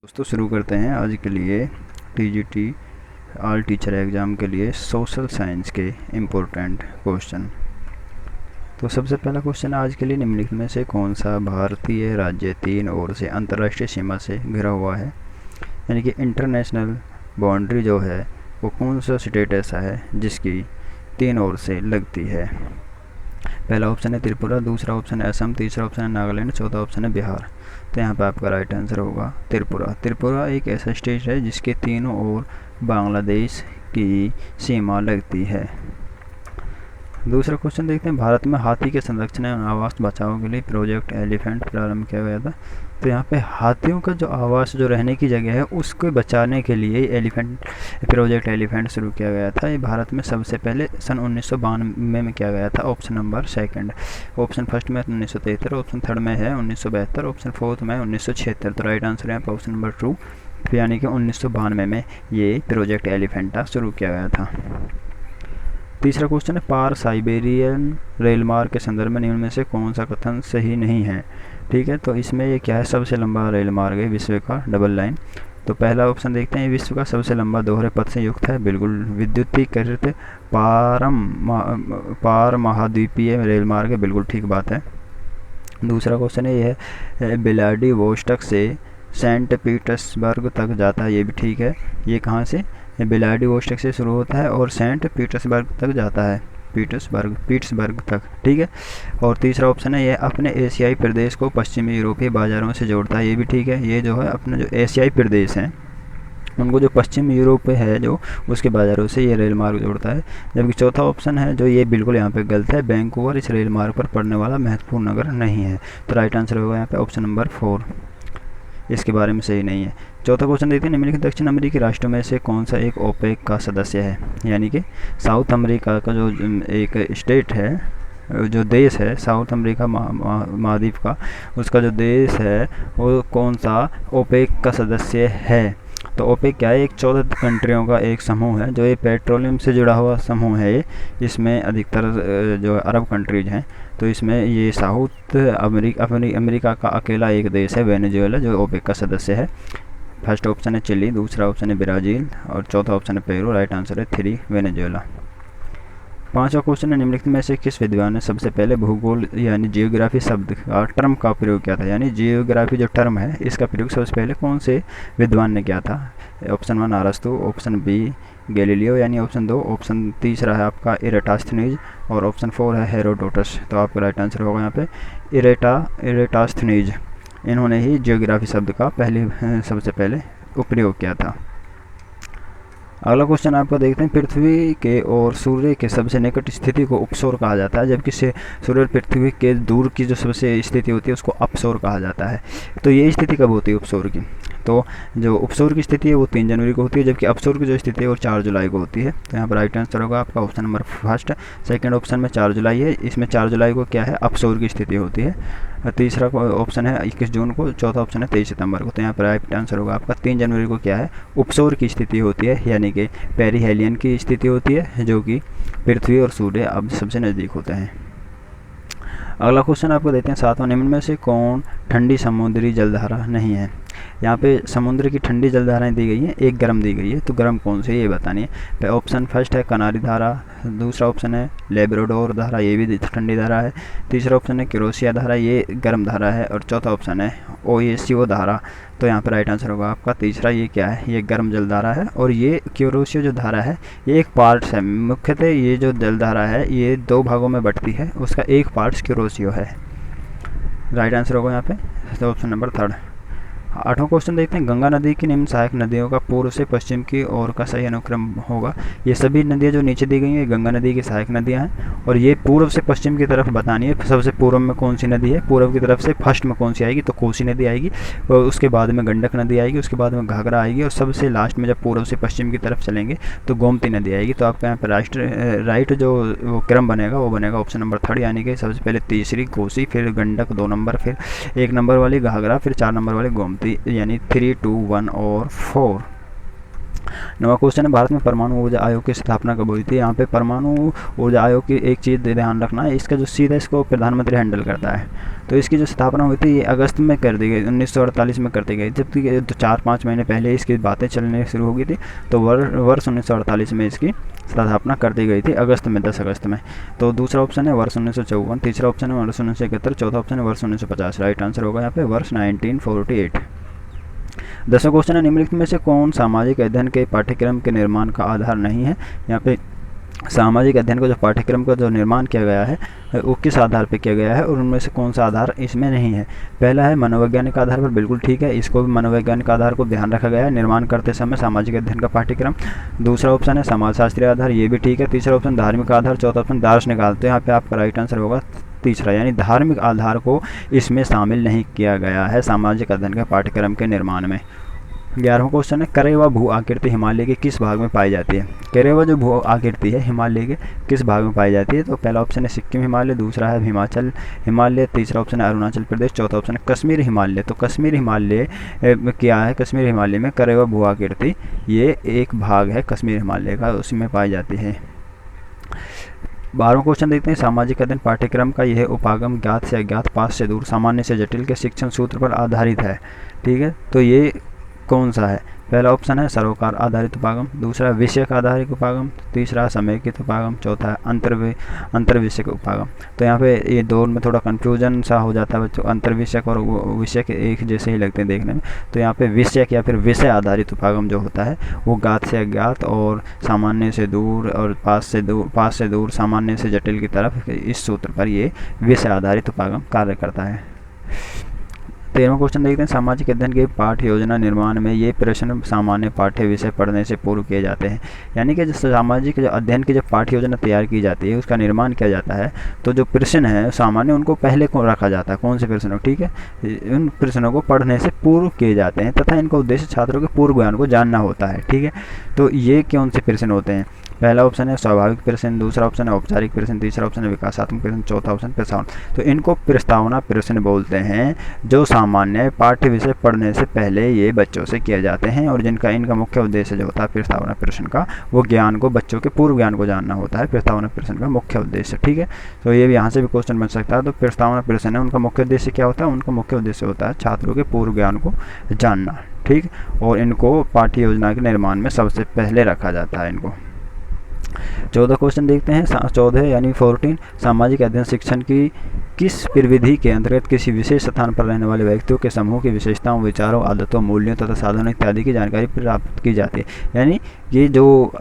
दोस्तों शुरू करते हैं आज के लिए टीजीटी ऑल टीचर एग्ज़ाम के लिए सोशल साइंस के इम्पोर्टेंट क्वेश्चन। तो सबसे पहला क्वेश्चन आज के लिए निम्नलिखित में से कौन सा भारतीय राज्य तीन ओर से अंतर्राष्ट्रीय सीमा से घिरा हुआ है, यानी कि इंटरनेशनल बाउंड्री जो है वो कौन सा स्टेट ऐसा है जिसकी तीन ओर से लगती है। पहला ऑप्शन है त्रिपुरा, दूसरा ऑप्शन है असम, तीसरा ऑप्शन है नागालैंड, चौथा ऑप्शन है बिहार। तो यहाँ पे आपका राइट आंसर होगा त्रिपुरा। त्रिपुरा एक ऐसा स्टेट है जिसके तीनों ओर बांग्लादेश की सीमा लगती है। दूसरा क्वेश्चन देखते हैं, भारत में हाथी के संरक्षण एवं आवास बचाव के लिए प्रोजेक्ट एलिफेंट प्रारंभ किया गया था। तो यहाँ पे हाथियों का जो आवास जो रहने की जगह है उसको बचाने के लिए प्रोजेक्ट एलिफेंट शुरू किया गया था। ये भारत में सबसे पहले सन 1992 में किया गया था। Option number second. Option first में 1973, ऑप्शन थर्ड में है 1972, ऑप्शन फोर्थ में 1976। तो राइट आंसर है यहाँ पर ऑप्शन नंबर 2, यानी कि 1992 में ये प्रोजेक्ट एलिफेंटा शुरू किया गया था। तीसरा क्वेश्चन है, पार साइबेरियन रेल मार्ग के संदर्भ में निम्न में से कौन सा कथन सही नहीं है। ठीक है, तो इसमें ये क्या है, सबसे लंबा रेल मार्ग है विश्व का, डबल लाइन। तो पहला ऑप्शन देखते हैं, विश्व का सबसे लंबा दोहरे पथ से युक्त है, बिल्कुल विद्युतीकृत पार महाद्वीपीय रेल मार्ग है, बिल्कुल ठीक बात है। दूसरा क्वेश्चन है, यह व्लादिवोस्टोक से सेंट पीटर्सबर्ग तक जाता है, ये भी ठीक है। ये कहाँ से, व्लादिवोस्टोक से शुरू होता है और सेंट पीटर्सबर्ग तक जाता है, पीट्सबर्ग तक, ठीक है। और तीसरा ऑप्शन है, यह अपने एशियाई प्रदेश को पश्चिमी यूरोपीय बाज़ारों से जोड़ता है, ये भी ठीक है। ये जो है अपने जो एशियाई प्रदेश हैं उनको जो पश्चिम यूरोप है जो उसके बाज़ारों से ये रेल मार्ग जोड़ता है। जबकि चौथा ऑप्शन है जो ये बिल्कुल यहाँ पे गलत है, वैंकूवर इस रेल मार्ग पर पड़ने वाला महत्वपूर्ण नगर नहीं है। तो राइट आंसर होगा यहाँ पे ऑप्शन नंबर 4, इसके बारे में सही नहीं है। चौथा क्वेश्चन देखते हैं, निम्नलिखित दक्षिण अमेरिकी राष्ट्रों में से कौन सा एक ओपेक का सदस्य है, यानी कि साउथ अमेरिका का जो एक स्टेट है, जो देश है साउथ अमेरिका महाद्वीप का, उसका जो देश है वो कौन सा ओपेक का सदस्य है। तो ओपेक क्या है, एक 14 कंट्रियों का एक समूह है जो ये पेट्रोलियम से जुड़ा हुआ समूह है। इसमें अधिकतर जो अरब कंट्रीज हैं, तो इसमें ये साउथ अमेरिका का अकेला एक देश है वेनेजुएला जो ओपेक का सदस्य है। फर्स्ट ऑप्शन है चिली, दूसरा ऑप्शन है ब्राज़ील और चौथा ऑप्शन है पेरू। राइट आंसर है 3 वेनेजुएला। पांचवा क्वेश्चन है, निम्नलिखित में से किस विद्वान ने सबसे पहले भूगोल यानी जियोग्राफी शब्द का टर्म का प्रयोग किया था, यानी जियोग्राफी जो टर्म है इसका प्रयोग सबसे पहले कौन से विद्वान ने किया था। ऑप्शन 1 अरस्तु, ऑप्शन बी गैलीलियो यानी ऑप्शन 2, ऑप्शन तीसरा है आपका इरेटास्थनीज और ऑप्शन 4 है हेरोडोटस। तो आपका राइट आंसर होगा यहाँ पे इरेटास्थनीज। इन्होंने ही जियोग्राफी शब्द का सबसे पहले उपयोग किया था। अगला क्वेश्चन आपको देखते हैं, पृथ्वी के और सूर्य के सबसे निकट स्थिति को उपसौर कहा जाता है, जबकि सूर्य और पृथ्वी के दूर की जो सबसे स्थिति होती है उसको अपसौर कहा जाता है। तो ये स्थिति कब होती है उपसौर की, तो जो उपसौर की स्थिति है वो 3 जनवरी को होती है, जबकि अपसौर की जो स्थिति है वो 4 जुलाई को होती है। तो यहाँ पर राइट आंसर होगा आपका option number first. Second option में 4 जुलाई है, इसमें 4 जुलाई को क्या है, अपसौर की स्थिति होती है। तीसरा ऑप्शन है 21 जून को, चौथा ऑप्शन है 23 सितंबर को। तो यहाँ पर राइट आंसर होगा आपका 3 जनवरी को क्या है, उपसौर की स्थिति होती है, यानी कि पेरिहेलियन की स्थिति होती है, जो कि पृथ्वी और सूर्य अब सबसे नज़दीक होते हैं। अगला क्वेश्चन आपको देते हैं, 7वां, निम्न में से कौन ठंडी समुद्री जलधारा नहीं है। यहाँ पे समुद्र की ठंडी जलधाराएं दी गई हैं, एक गर्म दी गई है, तो गर्म कौन सी है ये बतानी है। ऑप्शन फर्स्ट है कनारी धारा, दूसरा ऑप्शन है लेब्राडोर धारा, ये भी ठंडी धारा है, तीसरा ऑप्शन है क्रोशिया धारा, ये गर्म धारा है, और चौथा ऑप्शन है ओएसियो धारा। तो यहाँ पर राइट आंसर होगा आपका तीसरा, ये क्या है, ये गर्म जलधारा है। और ये क्रोशियो जो धारा है ये एक पार्ट है, मुख्यतः ये जो जलधारा है ये 2 भागों में बटती है, उसका एक पार्ट क्रोशियो है। राइट आंसर होगा यहाँ पे तो ऑप्शन नंबर 3। 8वां क्वेश्चन देखते हैं, गंगा नदी की निम्न सहायक नदियों का पूर्व से पश्चिम की ओर का सही अनुक्रम होगा। ये सभी नदियाँ जो नीचे दी गई हैं गंगा नदी की सहायक नदियाँ हैं, और ये पूर्व से पश्चिम की तरफ बतानी है। सबसे पूर्व में कौन सी नदी है, पूर्व की तरफ से फर्स्ट में कौन सी आएगी, तो कोसी नदी आएगी, और उसके बाद में गंडक नदी आएगी, उसके बाद में घाघरा आएगी, और सबसे लास्ट में जब पूर्व से पश्चिम की तरफ चलेंगे तो गोमती नदी आएगी। तो आपका यहाँ पर राइट जो वो क्रम बनेगा वो बनेगा ऑप्शन नंबर 3, यानी कि सबसे पहले तीसरी कोसी, फिर गंडक 2 नंबर, फिर 1 नंबर वाली घाघरा, फिर 4 नंबर वाली गोमती, यानी 3, 2, 1 और 4। 9वां क्वेश्चन है भारत में परमाणु ऊर्जा आयोग की स्थापना कब हुई थी। यहाँ पे परमाणु ऊर्जा आयोग की एक चीज़ ध्यान रखना है, इसका जो सीधा इसको प्रधानमंत्री हैंडल करता है। तो इसकी जो स्थापना हुई थी ये अगस्त में कर दी गई, 1948 में कर दी गई, जबकि 4-5 महीने पहले इसकी बातें चलने शुरू हो गई थी। तो वर्ष 1948 में इसकी स्थापना कर दी गई थी, अगस्त में, 10 अगस्त में। तो दूसरा ऑप्शन है वर्ष 1954, तीसरा ऑप्शन है वर्ष 1971, चौथा ऑप्शन है वर्ष 1950। राइट आंसर होगा यहाँ पे वर्ष 1948। 10वां क्वेश्चन है निम्नलिखित में से कौन सामाजिक अध्ययन के पाठ्यक्रम के निर्माण का आधार नहीं है। यहाँ पे सामाजिक अध्ययन का जो पाठ्यक्रम का जो निर्माण किया गया है वो किस आधार पर किया गया है और उनमें से कौन सा आधार इसमें नहीं है। पहला है मनोवैज्ञानिक आधार पर, बिल्कुल ठीक है, इसको भी मनोवैज्ञानिक आधार को ध्यान रखा गया है निर्माण करते समय सामाजिक अध्ययन का पाठ्यक्रम। दूसरा ऑप्शन है समाजशास्त्रीय आधार, ये भी ठीक है। तीसरा ऑप्शन धार्मिक आधार, चौथा ऑप्शन दार्शनिक आधार। तो यहाँ पे आपका राइट आंसर होगा तीसरा, यानी धार्मिक आधार को इसमें शामिल नहीं किया गया है सामाजिक अध्ययन के पाठ्यक्रम के निर्माण में। 11वां क्वेश्चन है करेवा भू आकृति हिमालय के किस भाग में पाई जाती है। करेवा जो भू आकृति है हिमालय के किस भाग में पाई जाती है। तो पहला ऑप्शन है सिक्किम हिमालय, दूसरा है हिमाचल हिमालय, तीसरा ऑप्शन है अरुणाचल प्रदेश, चौथा ऑप्शन है कश्मीर हिमालय। तो कश्मीर हिमालय क्या है, कश्मीर हिमालय में करेवा भू आकृति ये एक भाग है कश्मीर हिमालय का, उसी में पाई जाती है। 12वां क्वेश्चन देखते हैं सामाजिक अध्ययन पाठ्यक्रम का यह उपागम ज्ञात से अज्ञात, पास से दूर, सामान्य से जटिल के शिक्षण सूत्र पर आधारित है। ठीक है, तो ये कौन सा है। पहला ऑप्शन है सरोकार आधारित उपागम, दूसरा विषयक आधारित उपागम, तीसरा समेकित उपागम, चौथा है अंतर्विषयक उपागम। तो यहाँ पे ये दो में थोड़ा कंफ्यूजन सा हो जाता है बच्चों, अंतर्विषयक और विषयक एक जैसे ही लगते हैं देखने में। तो यहाँ पे विषयक या फिर विषय आधारित उपागम जो होता है वो ज्ञात से अज्ञात और सामान्य से दूर और पास से दूर सामान्य से जटिल की तरफ, इस सूत्र पर ये विषय आधारित उपागम कार्य करता है। 13वां क्वेश्चन देखते हैं सामाजिक अध्ययन के पाठ्य योजना निर्माण में ये प्रश्न सामान्य पाठ्य विषय पढ़ने से पूर्व किए जाते हैं। यानी कि जो सामाजिक अध्ययन की जब पाठ्य योजना तैयार की जाती है उसका निर्माण किया जाता है तो जो प्रश्न है सामान्य उनको पहले को रखा जाता है। कौन से प्रश्नों, ठीक है, उन प्रश्नों को पढ़ने से पूर्व किए जाते हैं तथा इनका उद्देश्य छात्रों के पूर्व ज्ञान को जानना होता है। ठीक है, तो ये कौन से प्रश्न होते हैं। पहला ऑप्शन है स्वाभाविक प्रश्न, दूसरा ऑप्शन है औपचारिक प्रश्न, तीसरा ऑप्शन है विकासात्मक प्रश्न, चौथा ऑप्शन प्रस्तावना। तो इनको प्रस्तावना प्रश्न बोलते हैं जो सामान्य पाठ्य विषय पढ़ने से पहले ये बच्चों से किए जाते हैं और इनका मुख्य उद्देश्य जो होता है प्रस्तावना प्रश्न का वो ज्ञान को, बच्चों के पूर्व ज्ञान को जानना होता है प्रस्तावना प्रश्न का मुख्य उद्देश्य। ठीक है, तो ये भी यहाँ से भी क्वेश्चन बन सकता है। तो प्रस्तावना प्रश्न है उनका मुख्य उद्देश्य क्या होता है, उनका मुख्य उद्देश्य होता है छात्रों के पूर्व ज्ञान को जानना। ठीक, और इनको पाठ्य योजना के निर्माण में सबसे पहले रखा जाता है इनको। 14 क्वेश्चन देखते हैं। 14 यानी 14 सामाजिक अध्ययन शिक्षण की किस प्रविधि के अंतर्गत किसी विशेष स्थान पर रहने वाले व्यक्तियों के समूह की विशेषताओं, विचारों, आदतों, मूल्यों तथा साधनों इत्यादि की जानकारी प्राप्त की जाती है। यानी ये जो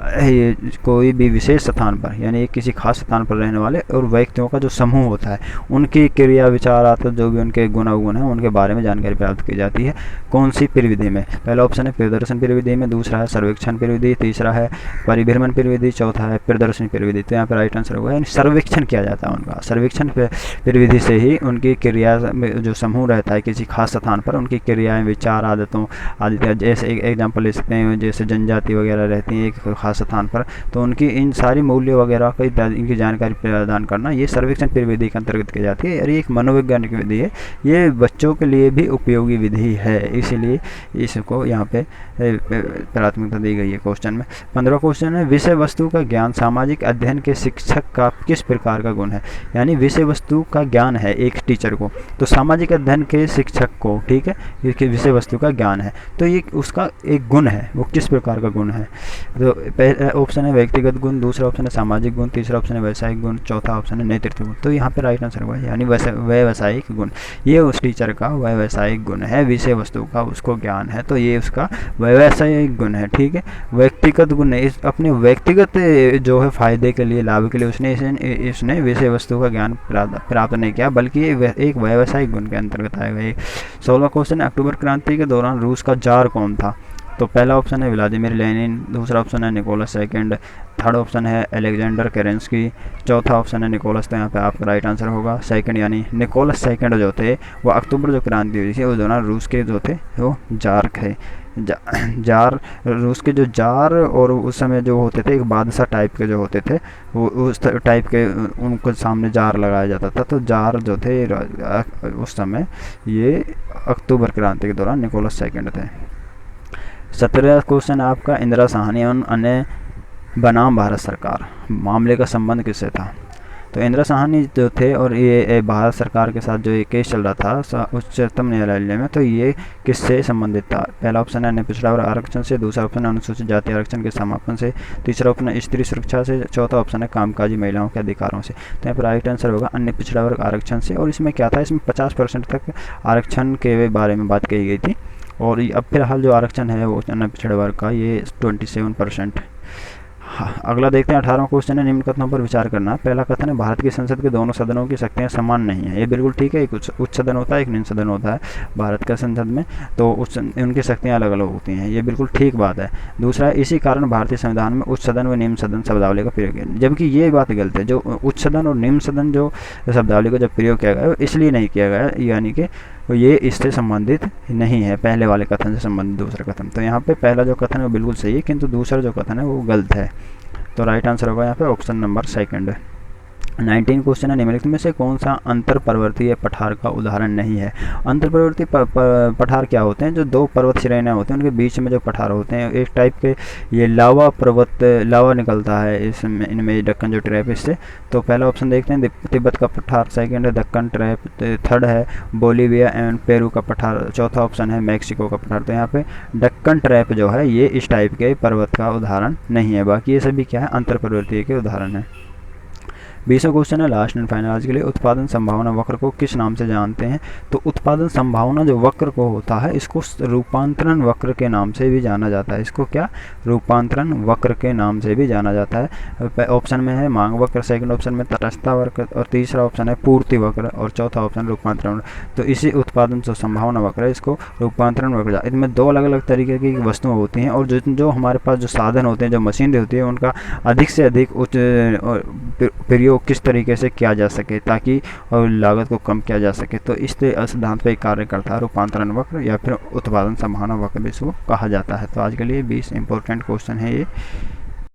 कोई भी विशेष स्थान पर यानी किसी खास स्थान पर रहने वाले और व्यक्तियों का जो समूह होता है उनकी क्रिया, विचार, आदत, जो भी उनके गुण अवगुण हैं उनके बारे में जानकारी प्राप्त की जाती है। कौन सी प्रविधि में। पहला ऑप्शन है प्रदर्शन प्रविधि में, दूसरा है सर्वेक्षण प्रविधि, तीसरा है परिभ्रमण प्रविधि, चौथा है प्रदर्शनी प्रविधि। तो यहाँ पर राइट आंसर होगा यानी सर्वेक्षण किया जाता है उनका। सर्वेक्षण प्रविधि से ही उनकी क्रिया जो समूह रहता है किसी खास स्थान पर उनकी क्रियाएं, विचार, आदतों आदि, जैसे एक एग्जाम्पल ले सकते हैं जैसे जनजाति वगैरह रहती हैं एक खास स्थान पर तो उनकी इन सारी मूल्य वगैरह का इनकी जानकारी प्रदान करना ये सर्वेक्षण प्रविधि के अंतर्गत की जाती है। और ये एक मनोवैज्ञानिक विधि है, ये बच्चों के लिए भी उपयोगी विधि है, इसीलिए इसको यहाँ पे प्राथमिकता दी गई है क्वेश्चन में। 15वां क्वेश्चन है विषय वस्तु का ज्ञान सामाजिक अध्ययन के शिक्षक का किस प्रकार का गुण है। यानी विषय वस्तु का ज्ञान है एक टीचर को तो सामाजिक अध्ययन के शिक्षक को, ठीक है, इसके विषय वस्तु का ज्ञान है तो ये उसका एक गुण है, वो किस प्रकार का गुण है। तो पहला ऑप्शन है व्यक्तिगत गुण, दूसरा ऑप्शन है सामाजिक गुण, तीसरा ऑप्शन है व्यावसायिक गुण, चौथा ऑप्शन है नेतृत्व गुण। तो यहाँ पे राइट आंसर होगा यानी व्यावसायिक गुण, ये उस टीचर का व्यावसायिक गुण है, विषय वस्तु का उसको ज्ञान है तो ये उसका व्यावसायिक गुण है। ठीक है, व्यक्तिगत गुण है, अपने व्यक्तिगत जो है फायदे के लिए, लाभ के लिए इसने विषय वस्तु का ज्ञान प्राप्त नहीं किया बल्कि एक व्यावसायिक गुण के अंतर्गत आएगा। 16वां क्वेश्चन है अक्टूबर क्रांति के दौरान रूस का जार कौन था। तो पहला ऑप्शन है व्लादिमीर लेनिन, दूसरा ऑप्शन है निकोलस सेकंड, थर्ड ऑप्शन है अलेक्जेंडर केरेंस्की, चौथा ऑप्शन है निकोलस। तो यहाँ पे आपका राइट आंसर होगा सेकंड यानी निकोलस सेकंड जो थे वो अक्टूबर जो क्रांति हुई थी उस दौरान रूस के जो थे वो जार थे। जार रूस के जो जार और उस समय जो होते थे एक बादशाह टाइप के जो होते थे वो उस टाइप के उनको सामने जार लगाया जाता था। तो जार जो थे उस समय ये अक्टूबर क्रांति के दौरान निकोलस सेकंड थे। 17वां क्वेश्चन है आपका, इंदिरा साहनी और अन्य बनाम भारत सरकार मामले का संबंध किससे था? तो इंदिरा साहनी जो थे और ये भारत सरकार के साथ जो ये केस चल रहा था उच्चतम न्यायालय में, तो ये किससे संबंधित था? पहला ऑप्शन है अन्य पिछड़ा वर्ग आरक्षण से, दूसरा ऑप्शन है अनुसूचित जाति आरक्षण के समापन से, तीसरा ऑप्शन है स्त्री सुरक्षा से, चौथा ऑप्शन है कामकाजी महिलाओं के अधिकारों से। तो यहाँ पर राइट आंसर होगा अन्य पिछड़ा वर्ग आरक्षण से। और इसमें क्या था, इसमें 50% तक आरक्षण के बारे में बात कही गई थी, और अब फिलहाल जो आरक्षण है वो अन्य पिछड़े वर्ग का ये 27%। हाँ, अगला देखते हैं 18वां क्वेश्चन है, निम्न कथनों पर विचार करना। पहला कथन है भारत की संसद के दोनों सदनों की शक्तियां समान नहीं है। ये बिल्कुल ठीक है, एक उच्च सदन होता है, एक निम्न सदन होता है भारत का संसद में, तो उनकी शक्तियां अलग अलग होती हैं, ये बिल्कुल ठीक बात है। दूसरा है इसी कारण भारतीय संविधान में उच्च सदन व निम्न सदन शब्दावली का प्रयोग है, जबकि ये बात गलत है। जो उच्च सदन और निम्न सदन जो शब्दावली का जब प्रयोग किया गया इसलिए नहीं किया गया, यानी कि ये इससे संबंधित नहीं है, पहले वाले कथन से संबंधित दूसरा कथन। तो यहाँ पे पहला जो कथन है वो बिल्कुल सही है, किंतु दूसरा जो कथन है वो गलत है। तो राइट आंसर होगा यहाँ पे ऑप्शन नंबर सेकंड। 19 क्वेश्चन है, निम्नलिखित में से कौन सा अंतर पर्वतीय पठार का उदाहरण नहीं है? अंतर पर्वतीय पठार क्या होते हैं? जो दो पर्वत श्रेणियाँ होते हैं उनके बीच में जो पठार होते हैं, एक टाइप के ये लावा निकलता है इसमें, इनमें दक्कन जो ट्रैप इससे। तो पहला ऑप्शन देखते हैं तिब्बत का पठार, सेकंड है दक्कन ट्रैप, थर्ड है बोलीविया एंड पेरू का पठार, चौथा ऑप्शन है मैक्सिको का पठार। तो यहाँ पे दक्कन ट्रैप जो है ये इस टाइप के पर्वत का उदाहरण नहीं है, बाकी ये सभी क्या है, अंतर पर्वतीय के उदाहरण है। 20वां क्वेश्चन है लास्ट एंड फाइनल आज के लिए, उत्पादन संभावना वक्र को किस नाम से जानते हैं? तो उत्पादन संभावना जो वक्र को होता है इसको रूपांतरण वक्र के नाम से भी जाना जाता है। इसको क्या, रूपांतरण वक्र के नाम से भी जाना जाता है। ऑप्शन में है मांग वक्र, सेकंड ऑप्शन में तटस्थता वक्र, और तीसरा ऑप्शन है पूर्ति वक्र, और चौथा ऑप्शन रूपांतरण। तो इसी उत्पादन जो संभावना वक्र है इसको रूपांतरण वक्र। इनमें दो अलग अलग तरीके की वस्तुएं होती हैं, और जो हमारे पास जो साधन होते हैं, जो मशीनरी होती है, उनका अधिक से अधिक उच्च प्रयोग किस तरीके से किया जा सके ताकि लागत को कम किया जा सके। तो इस सिद्धांत पे कार्य करता है रूपांतरण वक्र या फिर उत्पादन संभावना वक्र भी इसको कहा जाता है। तो आज के लिए 20 इंपॉर्टेंट क्वेश्चन है ये।